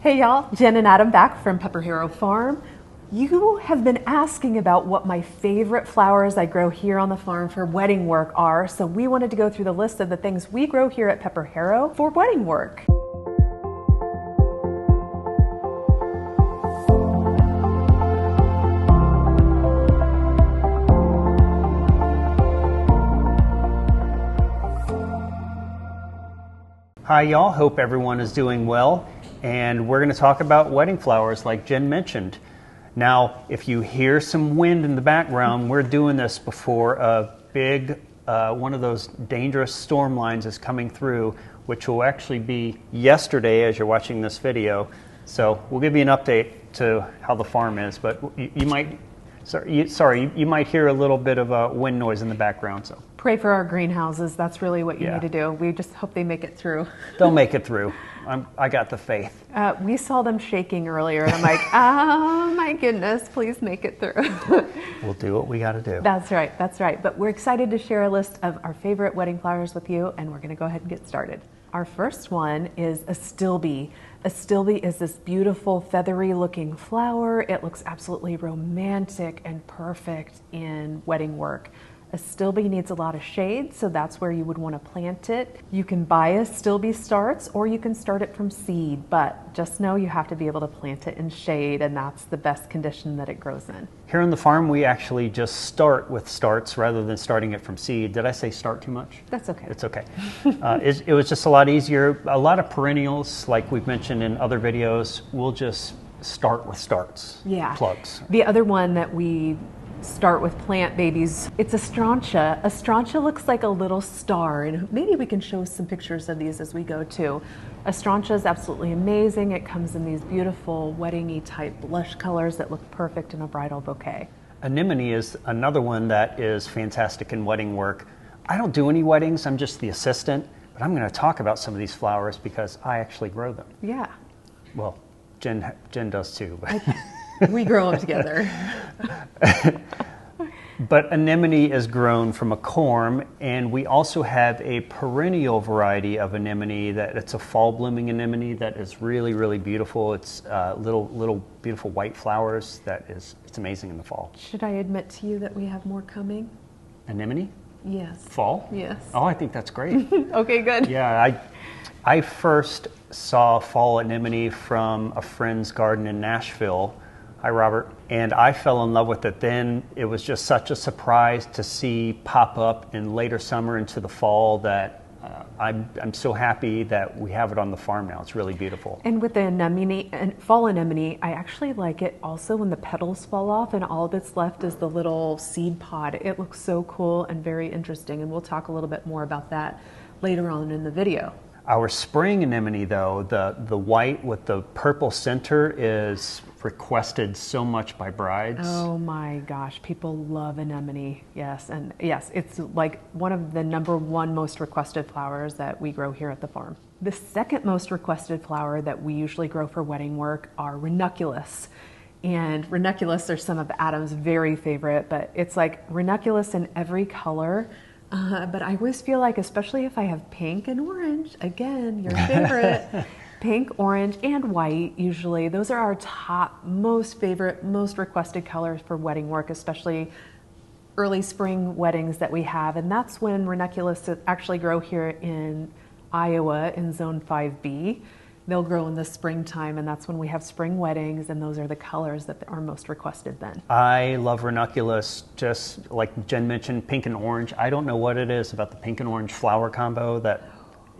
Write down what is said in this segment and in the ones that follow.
Hey y'all, Jen and Adam back from PepperHarrow Farm. You have been asking about what my favorite flowers I grow here on the farm for wedding work are, so we wanted to go through the list of the things we grow here at PepperHarrow for wedding work. Hi y'all, hope everyone is doing well, and we're going to talk about wedding flowers like Jen mentioned. Now, if you hear some wind in the background, we're doing this before a big, one of those dangerous storm lines is coming through, which will actually be yesterday as you're watching this video. So we'll give you an update to how the farm is, but you might hear a little bit of a wind noise in the background. So Pray for our greenhouses. That's really what you need to do. We just hope they make it through. They'll make it through. I got the faith. We saw them shaking earlier, and I'm like, oh my goodness, please make it through. We'll do what we got to do. That's right, that's right. But we're excited to share a list of our favorite wedding flowers with you, and we're going to go ahead and get started. Our first one is a stilbe. A stilbe is this beautiful feathery looking flower. It looks absolutely romantic and perfect in wedding work. A stilbe needs a lot of shade, so that's where you would want to plant it. You can buy a stilbe starts, or you can start it from seed, but just know you have to be able to plant it in shade, and that's the best condition that it grows in. Here on the farm, we actually just start with starts rather than starting it from seed. Did I say start too much? That's okay. It's okay. It was just a lot easier. A lot of perennials, like we've mentioned in other videos, we'll just start with starts. Yeah. Plugs. The other one that we start with plant babies, it's a strontia. A strontia looks like a little star, and maybe we can show some pictures of these as we go too. A strontia is absolutely amazing. It comes in these beautiful wedding-y type blush colors that look perfect in a bridal bouquet. Anemone is another one that is fantastic in wedding work. I don't do any weddings, I'm just the assistant, but I'm going to talk about some of these flowers because I actually grow them. Yeah. Well, Jen does too. But we grow them together. But anemone is grown from a corm, and we also have a perennial variety of anemone that it's a fall blooming anemone that is really, really beautiful. It's little beautiful white flowers it's amazing in the fall. Should I admit to you that we have more coming? Anemone? Yes. Fall? Yes. Oh, I think that's great. Okay, good. Yeah, I first saw fall anemone from a friend's garden in Nashville. Hi, Robert. And I fell in love with it then. It was just such a surprise to see pop up in later summer into the fall that I'm so happy that we have it on the farm now. It's really beautiful. And with the anemone, and fall anemone, I actually like it also when the petals fall off and all that's left is the little seed pod. It looks so cool and very interesting, and we'll talk a little bit more about that later on in the video. Our spring anemone, though, the white with the purple center is requested so much by brides. Oh my gosh, people love anemone. Yes, and yes, it's like one of the #1 most requested flowers that we grow here at the farm. The second most requested flower that we usually grow for wedding work are ranunculus. And ranunculus are some of Adam's very favorite, but it's like ranunculus in every color. But I always feel like, especially if I have pink and orange, again, your favorite, pink, orange, and white, usually, those are our top, most favorite, most requested colors for wedding work, especially early spring weddings that we have. And that's when ranunculus actually grow here in Iowa in Zone 5B. They'll grow in the springtime, and that's when we have spring weddings, and those are the colors that are most requested then. I love ranunculus, just like Jen mentioned, pink and orange. I don't know what it is about the pink and orange flower combo that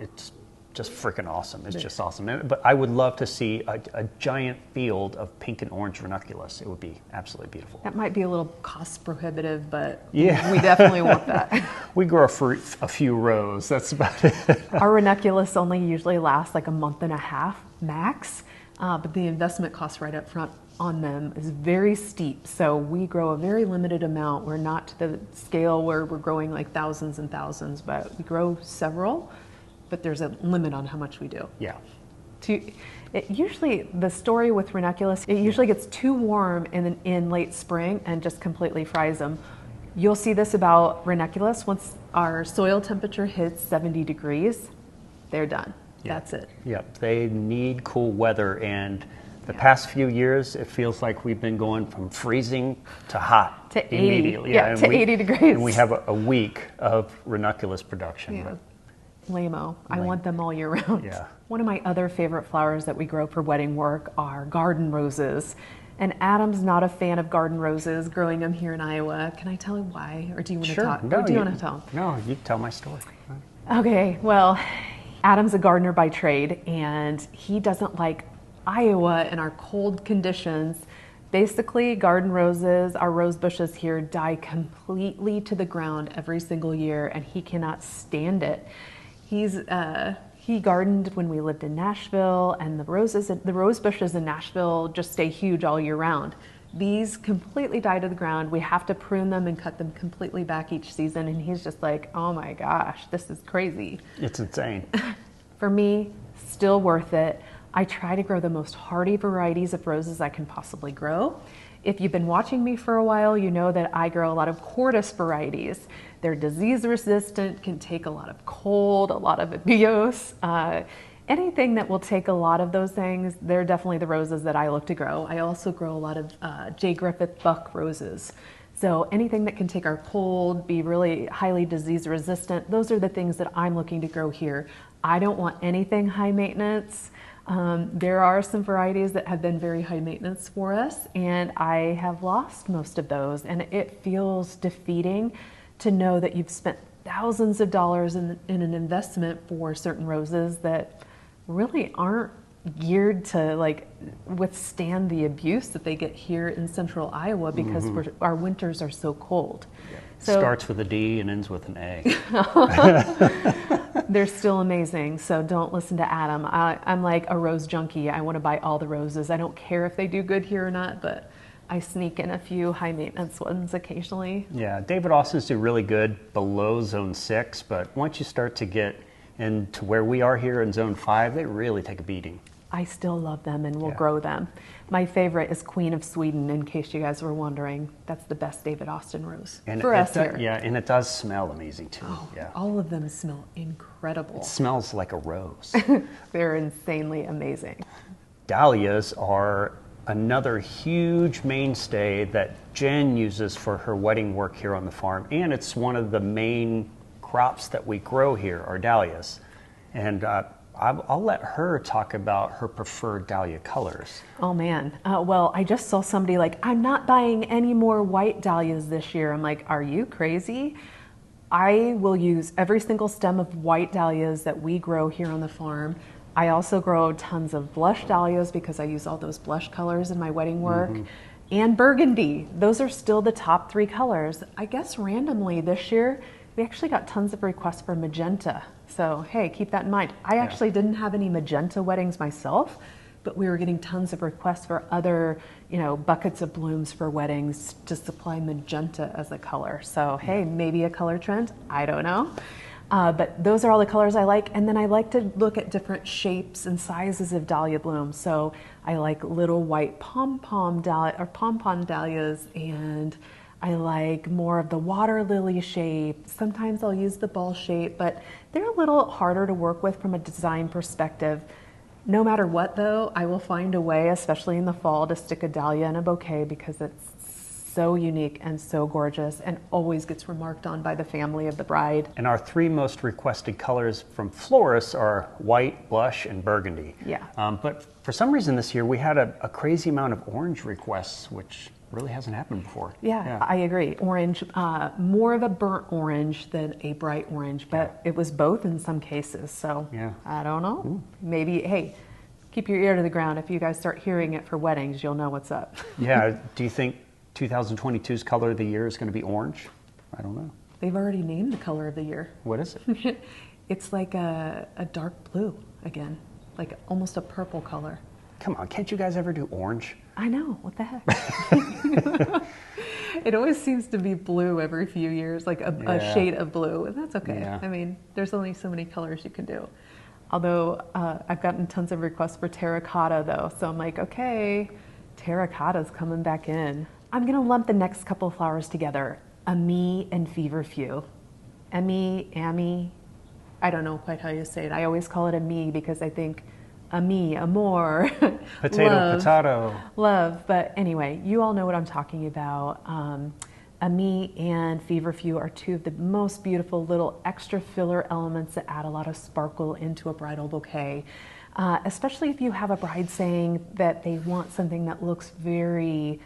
it's just freaking awesome. It's just awesome. But I would love to see a giant field of pink and orange ranunculus. It would be absolutely beautiful. That might be a little cost prohibitive, but yeah, we definitely want that. We grow a few rows. That's about it. Our ranunculus only usually lasts like a month and a half max, but the investment cost right up front on them is very steep. So we grow a very limited amount. We're not to the scale where we're growing like thousands and thousands, but we grow several. But there's a limit on how much we do. Yeah. Usually, the story with ranunculus, it usually gets too warm in late spring and just completely fries them. You'll see this about ranunculus. Once our soil temperature hits 70 degrees, they're done. That's it. Yep, they need cool weather, and the past few years, it feels like we've been going from freezing to hot To 80. immediately. Yeah, to 80 degrees. And we have a week of ranunculus production. Yeah. But Lame-o. I want them all year round. Yeah. One of my other favorite flowers that we grow for wedding work are garden roses. And Adam's not a fan of garden roses, growing them here in Iowa. Can I tell him why? Or do you want to talk? No, or do you want to tell him? No, you tell my story. Okay, well, Adam's a gardener by trade, and he doesn't like Iowa and our cold conditions. Basically, garden roses, our rose bushes here, die completely to the ground every single year, and he cannot stand it. He gardened when we lived in Nashville, and the rose bushes in Nashville just stay huge all year round. These completely die to the ground. We have to prune them and cut them completely back each season, and he's just like, oh my gosh, this is crazy. It's insane. For me, still worth it. I try to grow the most hardy varieties of roses I can possibly grow. If you've been watching me for a while, you know that I grow a lot of Cortis varieties. They're disease resistant, can take a lot of cold, a lot of abuse. Anything that will take a lot of those things, they're definitely the roses that I look to grow. I also grow a lot of J. Griffith buck roses. So anything that can take our cold, be really highly disease resistant, those are the things that I'm looking to grow here. I don't want anything high maintenance. There are some varieties that have been very high maintenance for us, and I have lost most of those, and it feels defeating to know that you've spent thousands of dollars in an investment for certain roses that really aren't geared to like withstand the abuse that they get here in central Iowa because our winters are so cold. Yeah. So, starts with a D and ends with an A. They're still amazing, so don't listen to Adam. I'm like a rose junkie. I want to buy all the roses. I don't care if they do good here or not, but I sneak in a few high maintenance ones occasionally. Yeah, David Austin's do really good below zone 6, but once you start to get into where we are here in zone 5, they really take a beating. I still love them and will grow them. My favorite is Queen of Sweden, in case you guys were wondering. That's the best David Austin rose for us here. Yeah, and it does smell amazing too. Oh, yeah. all of them smell incredible. It smells like a rose. They're insanely amazing. Dahlias are another huge mainstay that Jen uses for her wedding work here on the farm, and it's one of the main crops that we grow here are dahlias. And I'll let her talk about her preferred dahlia colors. Oh man, well, I just saw somebody like, I'm not buying any more white dahlias this year. I'm like, are you crazy? I will use every single stem of white dahlias that we grow here on the farm. I also grow tons of blush dahlias because I use all those blush colors in my wedding work. And burgundy. Those are still the top 3 colors. I guess randomly this year, we actually got tons of requests for magenta. So, hey, keep that in mind. I actually didn't have any magenta weddings myself, but we were getting tons of requests for other, buckets of blooms for weddings to supply magenta as a color. So, hey, maybe a color trend. I don't know. But those are all the colors I like. And then I like to look at different shapes and sizes of dahlia blooms. So I like little white pom-pom dahlias, and I like more of the water lily shape. Sometimes I'll use the ball shape, but they're a little harder to work with from a design perspective. No matter what though, I will find a way, especially in the fall, to stick a dahlia in a bouquet because it's so unique and so gorgeous and always gets remarked on by the family of the bride. And our 3 most requested colors from florists are white, blush, and burgundy. Yeah. But for some reason this year we had a crazy amount of orange requests, which really hasn't happened before. Yeah, I agree. Orange, more of a burnt orange than a bright orange, but it was both in some cases. So I don't know. Maybe, hey, keep your ear to the ground. If you guys start hearing it for weddings, you'll know what's up. Yeah. Do you think 2022's color of the year is going to be orange? I don't know. They've already named the color of the year. What is it? It's like a dark blue again, like almost a purple color. Come on, can't you guys ever do orange? I know, what the heck? It always seems to be blue every few years, like a shade of blue, and that's okay. Yeah. I mean, there's only so many colors you can do. Although I've gotten tons of requests for terracotta though, so I'm like, okay, terracotta's coming back in. I'm gonna lump the next couple of flowers together, Amie and Feverfew. Amie, I don't know quite how you say it. I always call it a me because I think a me, a more. Potato, potato. Love. But anyway, you all know what I'm talking about. Me and Feverfew are two of the most beautiful little extra filler elements that add a lot of sparkle into a bridal bouquet. Especially if you have a bride saying that they want something that looks very,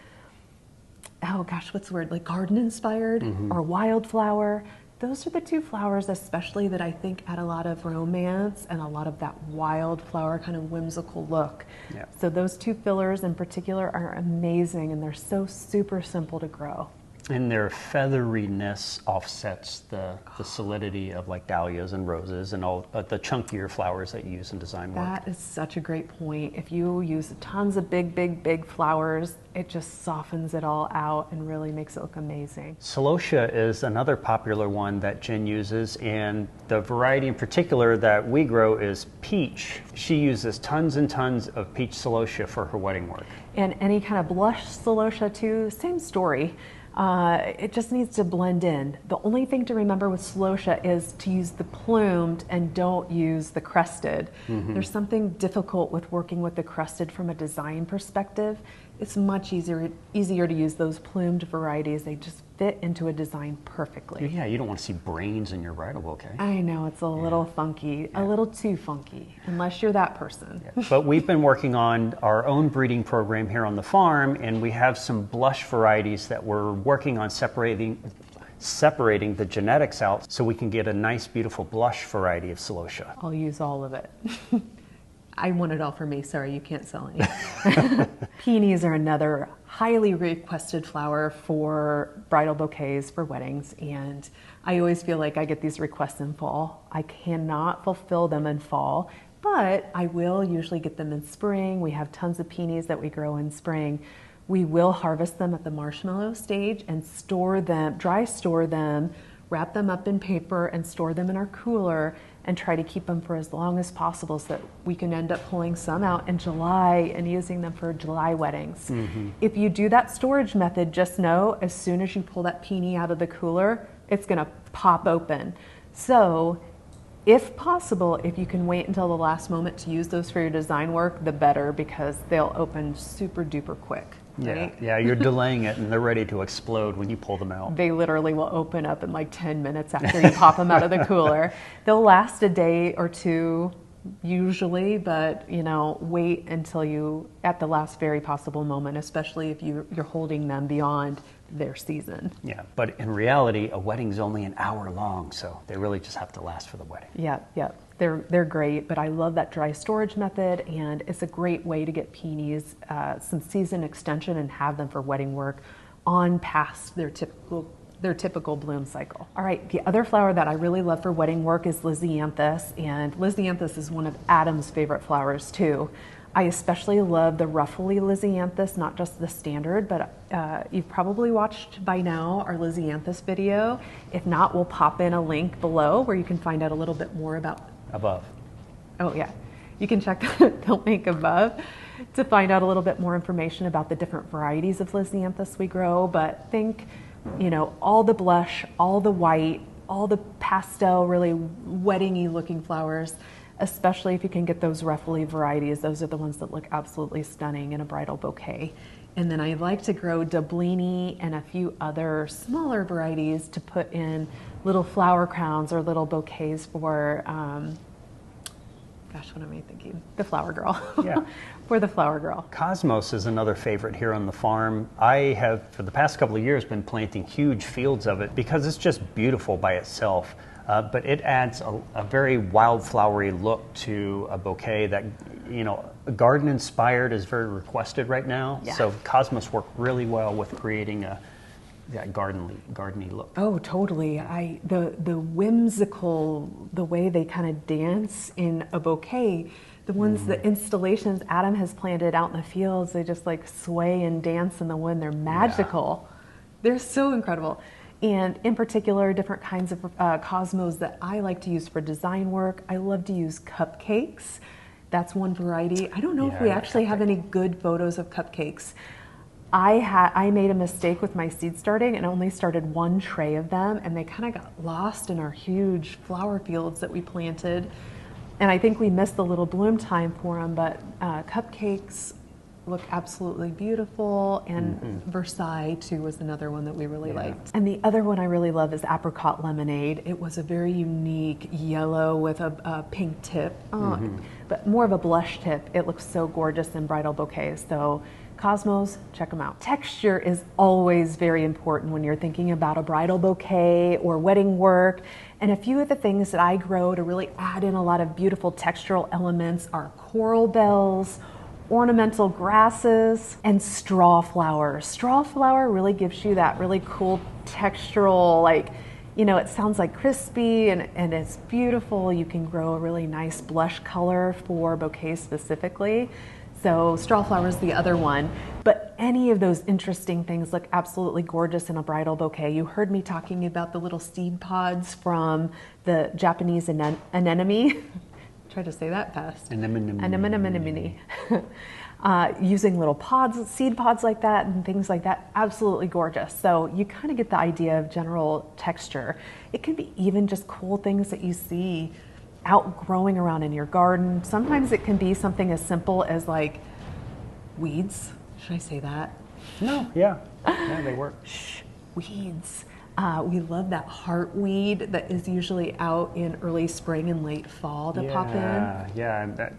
oh gosh, what's the word, like garden inspired or wildflower. Those are the two flowers especially that I think add a lot of romance and a lot of that wildflower kind of whimsical look. Yeah. So those two fillers in particular are amazing, and they're so super simple to grow. And their featheriness offsets the solidity of like dahlias and roses and all the chunkier flowers that you use in design work. That is such a great point. If you use tons of big flowers, it just softens it all out and really makes it look amazing. Celosia is another popular one that Jen uses, and the variety in particular that we grow is peach. She uses tons and tons of peach celosia for her wedding work. And any kind of blush celosia too, same story. It just needs to blend in. The only thing to remember with celosia is to use the plumed and don't use the crested. There's something difficult with working with the crested from a design perspective. It's much easier to use those plumed varieties. They just fit into a design perfectly. Yeah, you don't want to see brains in your bridal bouquet. I know, it's a little funky, a little too funky, unless you're that person. But we've been working on our own breeding program here on the farm, and we have some blush varieties that we're working on separating the genetics out so we can get a nice, beautiful blush variety of celosia. I'll use all of it. I want it all for me. Sorry, you can't sell any. Peonies are another highly requested flower for bridal bouquets for weddings, and I always feel like I get these requests in fall. I cannot fulfill them in fall, but I will usually get them in spring. We have tons of peonies that we grow in spring. We will harvest them at the marshmallow stage and store them, dry store them, wrap them up in paper and store them in our cooler and try to keep them for as long as possible so that we can end up pulling some out in July and using them for July weddings. If you do that storage method, just know as soon as you pull that peony out of the cooler, it's gonna pop open. So if possible, if you can wait until the last moment to use those for your design work, the better, because they'll open super duper quick. Right? Yeah, you're delaying it and they're ready to explode when you pull them out. They literally will open up in like 10 minutes after you pop them out of the cooler. They'll last a day or two usually, but wait until you, at the last very possible moment, especially if you're holding them beyond their season. Yeah, but in reality, a wedding's only an hour long, so they really just have to last for the wedding. Yeah. They're great, but I love that dry storage method, and it's a great way to get peonies some season extension and have them for wedding work on past their typical bloom cycle. All right, the other flower that I really love for wedding work is Lizzy Anthous, and Lizzy Anthous is one of Adam's favorite flowers too. I especially love the ruffly Lizzy Anthous, not just the standard, but you've probably watched by now our Lizzy Anthous video. If not, we'll pop in a link below where you can find out a little bit more about Above. Oh yeah, you can check the link above to find out a little bit more information about the different varieties of Lizzy Anthous we grow. But think, all the blush, all the white, all the pastel, really wedding-y looking flowers, especially if you can get those ruffly varieties. Those are the ones that look absolutely stunning in a bridal bouquet. And then I like to grow Doblini and a few other smaller varieties to put in little flower crowns or little bouquets for, gosh, what am I thinking? The flower girl. Yeah. For the flower girl. Cosmos is another favorite here on the farm. I have, for the past couple of years, been planting huge fields of it because it's just beautiful by itself. But it adds a very wildflowery look to a bouquet that, garden inspired is very requested right now. Yeah. So Cosmos work really well with creating that gardeny look. Oh, totally. The whimsical, the way they kind of dance in a bouquet, the ones, the installations Adam has planted out in the fields, they just like sway and dance in the wind. They're magical. Yeah. They're so incredible. And in particular, different kinds of cosmos that I like to use for design work. I love to use cupcakes. That's one variety. I don't know if we actually have any good photos of cupcakes. I made a mistake with my seed starting and only started one tray of them, and they kind of got lost in our huge flower fields that we planted. And I think we missed the little bloom time for them, but cupcakes look absolutely beautiful, and Versailles too was another one that we really liked. And the other one I really love is apricot lemonade. It was a very unique yellow with a pink tip, but more of a blush tip. It looks so gorgeous in bridal bouquets. So Cosmos, check them out. Texture is always very important when you're thinking about a bridal bouquet or wedding work. And a few of the things that I grow to really add in a lot of beautiful textural elements are coral bells, ornamental grasses, and straw flowers. Straw flower really gives you that really cool textural, like, you know, it sounds like crispy and it's beautiful. You can grow a really nice blush color for bouquets specifically. So straw flower is the other one. But any of those interesting things look absolutely gorgeous in a bridal bouquet. You heard me talking about the little seed pods from the Japanese anemone. Try to say that fast. Anemone. Using little pods, seed pods like that and things like that, absolutely gorgeous. So you kind of get the idea of general texture. It can be even just cool things that you see out growing around in your garden. Sometimes it can be something as simple as like weeds. Should I say that? No, yeah, they work. Shh, weeds. We love that heartweed that is usually out in early spring and late fall to pop in. Yeah,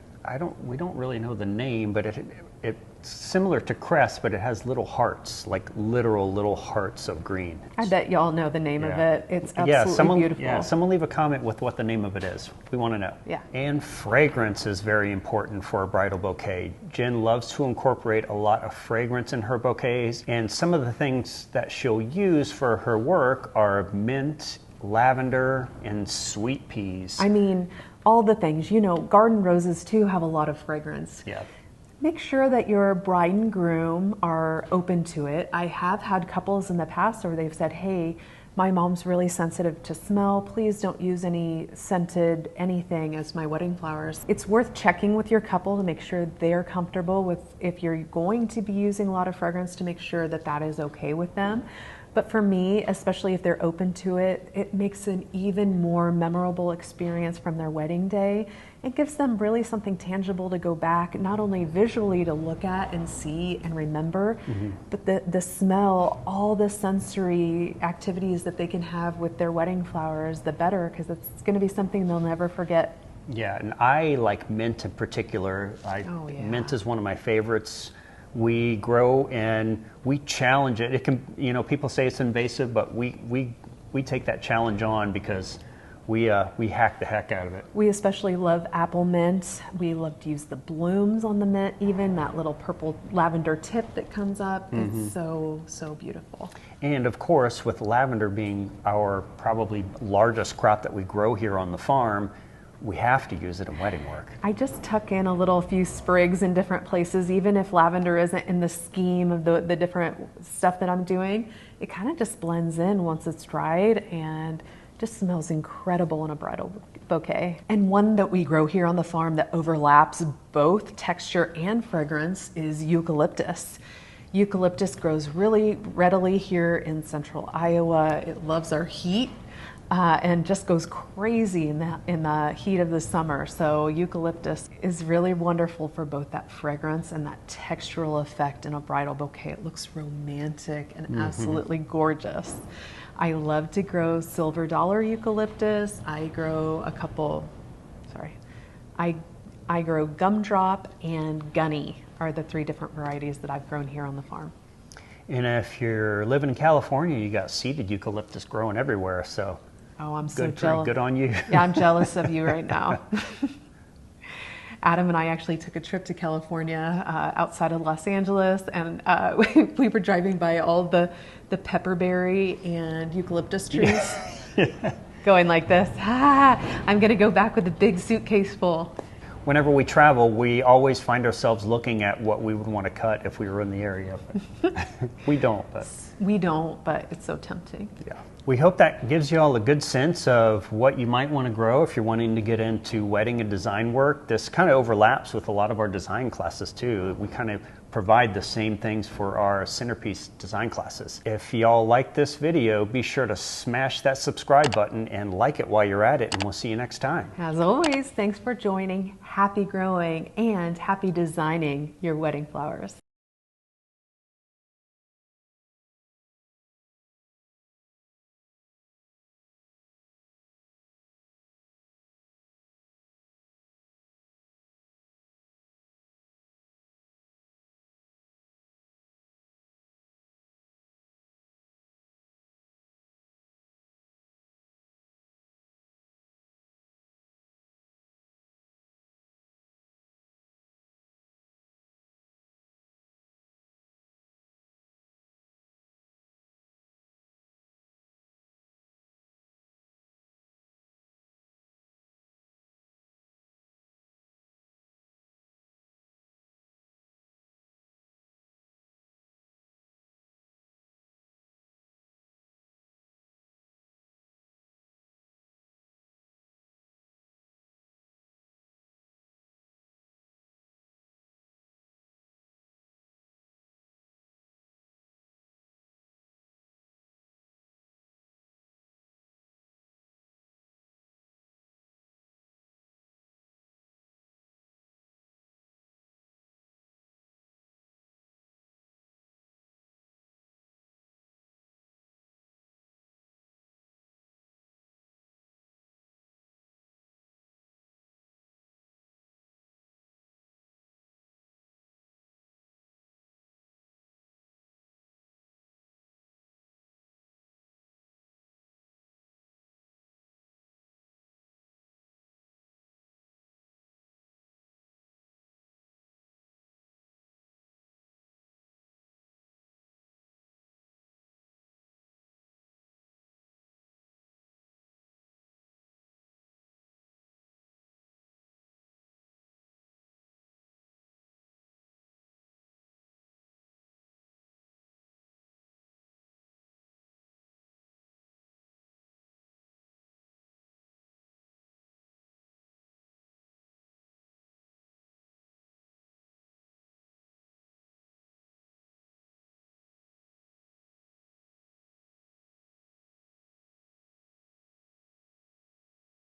we don't really know the name, but it's similar to cress, but it has little hearts, like literal little hearts of green. I bet y'all know the name of it. It's absolutely beautiful. Yeah, someone leave a comment with what the name of it is. We want to know. Yeah. And fragrance is very important for a bridal bouquet. Jen loves to incorporate a lot of fragrance in her bouquets, and some of the things that she'll use for her work are mint, lavender, and sweet peas. I mean, all the things. You know, garden roses too have a lot of fragrance. Yeah. Make sure that your bride and groom are open to it. I have had couples in the past where they've said, hey, my mom's really sensitive to smell. Please don't use any scented anything as my wedding flowers. It's worth checking with your couple to make sure they're comfortable with, if you're going to be using a lot of fragrance, to make sure that that is okay with them. But for me, especially if they're open to it, it makes an even more memorable experience from their wedding day. It gives them really something tangible to go back, not only visually to look at and see and remember, but the smell, all the sensory activities that they can have with their wedding flowers, the better, because it's going to be something they'll never forget. Yeah, and I like mint in particular. Mint is one of my favorites. We grow and we challenge it. It can, you know, people say it's invasive, but we take that challenge on because we hack the heck out of it. We especially love apple mint. We love to use the blooms on the mint, even that little purple lavender tip that comes up. It's so beautiful. And of course, with lavender being our probably largest crop that we grow here on the farm, we have to use it in wedding work. I just tuck in a few sprigs in different places, even if lavender isn't in the scheme of the different stuff that I'm doing. It kind of just blends in once it's dried and just smells incredible in a bridal bouquet. And one that we grow here on the farm that overlaps both texture and fragrance is eucalyptus. Eucalyptus grows really readily here in central Iowa. It loves our heat. And just goes crazy in the heat of the summer. So eucalyptus is really wonderful for both that fragrance and that textural effect in a bridal bouquet. It looks romantic and absolutely gorgeous. I love to grow silver dollar eucalyptus. I grow I grow gumdrop and gunny are the three different varieties that I've grown here on the farm. And if you're living in California, you got seeded eucalyptus growing everywhere, so. Oh, I'm so jealous. Good on you. Yeah, I'm jealous of you right now. Adam and I actually took a trip to California outside of Los Angeles, and we were driving by all the pepperberry and eucalyptus trees, going like this, I'm going to go back with a big suitcase full. Whenever we travel, we always find ourselves looking at what we would want to cut if we were in the area. But we don't, but it's so tempting. Yeah. We hope that gives you all a good sense of what you might want to grow if you're wanting to get into wedding and design work. This kind of overlaps with a lot of our design classes too. We kind of provide the same things for our centerpiece design classes. If y'all like this video, be sure to smash that subscribe button and like it while you're at it, and we'll see you next time. As always, thanks for joining. Happy growing and happy designing your wedding flowers.